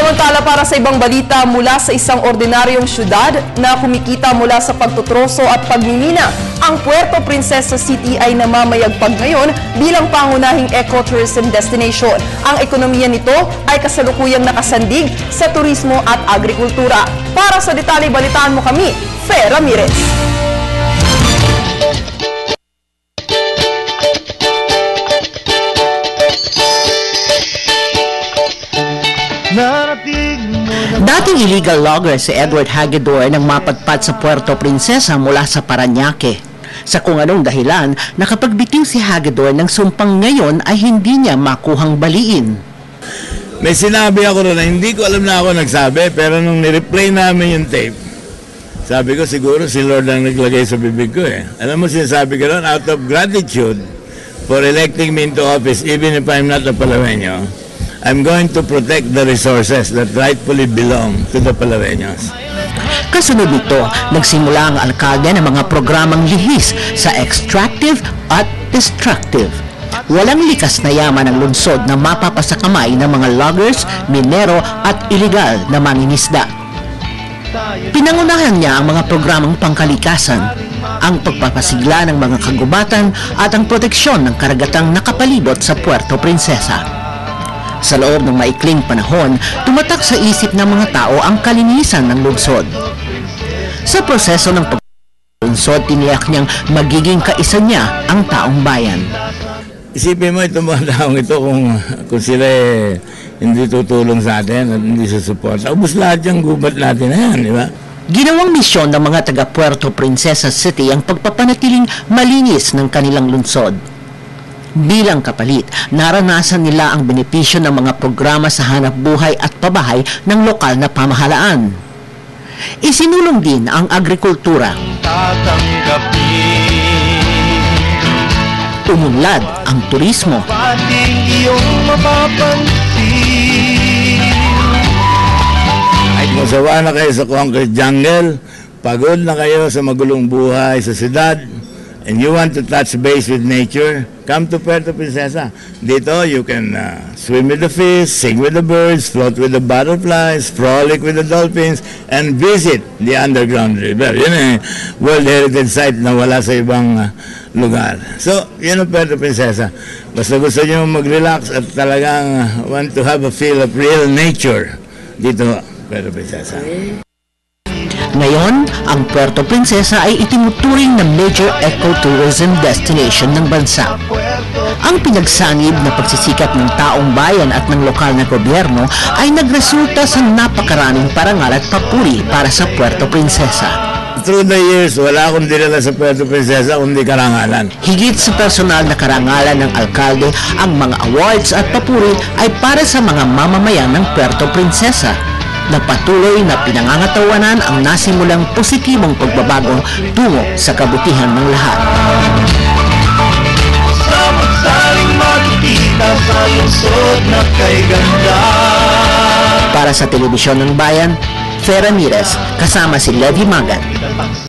Samantala, para sa ibang balita, mula sa isang ordinaryong syudad na kumikita mula sa pagtutroso at pagmimina, ang Puerto Princesa City ay namamayagpag ngayon bilang pangunahing ecotourism destination. Ang ekonomiya nito ay kasalukuyang nakasandig sa turismo at agrikultura. Para sa detalye, balitaan mo kami, Fe Ramirez. Dating illegal logger si Edward Hagedorn nang mapadpad sa Puerto Princesa mula sa Parañaque. Sa kung anong dahilan, nakapagbitiw si Hagedorn ng sumpang ngayon ay hindi niya makuhang baliin. May sinabi ako rin na hindi ko alam na ako nagsabi, pero nung nireplay namin yung tape, sabi ko siguro si Lord ang naglagay sa bibig ko eh. Alam mo sinasabi ko rin, out of gratitude for electing me into office, even if I'm not a Palaweño, I'm going to protect the resources that rightfully belong to the Palaweños. Kasunod nito, nagsimula ang alkalde ng mga programang lihis sa extractive at destructive. Walang likas na yaman ang lungsod na mapapasakamay ng mga loggers, minero at iligal na mangingisda. Pinangunahan niya ang mga programang pangkalikasan, ang pagpapasigla ng mga kagubatan at ang proteksyon ng karagatang nakapalibot sa Puerto Princesa. Sa loob ng maikling panahon, tumatak sa isip ng mga tao ang kalinisan ng lungsod. Sa proseso ng paglungsod, tiniyak niyang magiging kaisa niya ang taong bayan. Isipin mo itong mga taong ito kung sila hindi tutulong sa atin at hindi susuporta. Ubus lahat yung gubat natin na yan, di ba? Ginawang misyon ng mga taga Puerto Princesa City ang pagpapanatiling malinis ng kanilang lungsod. Bilang kapalit, naranasan nila ang benepisyo ng mga programa sa hanap buhay at pabahay ng lokal na pamahalaan. Isinulong din ang agrikultura. Umunlad ang turismo. Masawa na kayo sa concrete jungle, pagod na kayo sa magulong buhay sa siyudad, and you want to touch base with nature, come to Puerto Princesa. Dito, you can swim with the fish, sing with the birds, float with the butterflies, frolic with the dolphins, and visit the underground river. Yun eh, World Heritage Site na wala sa ibang lugar. So, yun ang Puerto Princesa. Basta gusto nyo mag-relax at talagang want to have a feel of real nature, dito, Puerto Princesa. Ngayon, ang Puerto Princesa ay itinuturing na major ecotourism destination ng bansa. Ang pinagsanib na pagsisikap ng taong bayan at ng lokal na gobyerno ay nagresulta sa napakaraming parangal at papuri para sa Puerto Princesa. Through the years, wala akong dinala sa Puerto Princesa kundi karangalan. Higit sa personal na karangalan ng alkalde, ang mga awards at papuri ay para sa mga mamamayan ng Puerto Princesa na patuloy na pinangangatawanan ang nasimulang positibong pagbabago tungo sa kabutihan ng lahat. Para sa Telebisyon ng Bayan, Fe Ramirez, kasama si Levi Magan.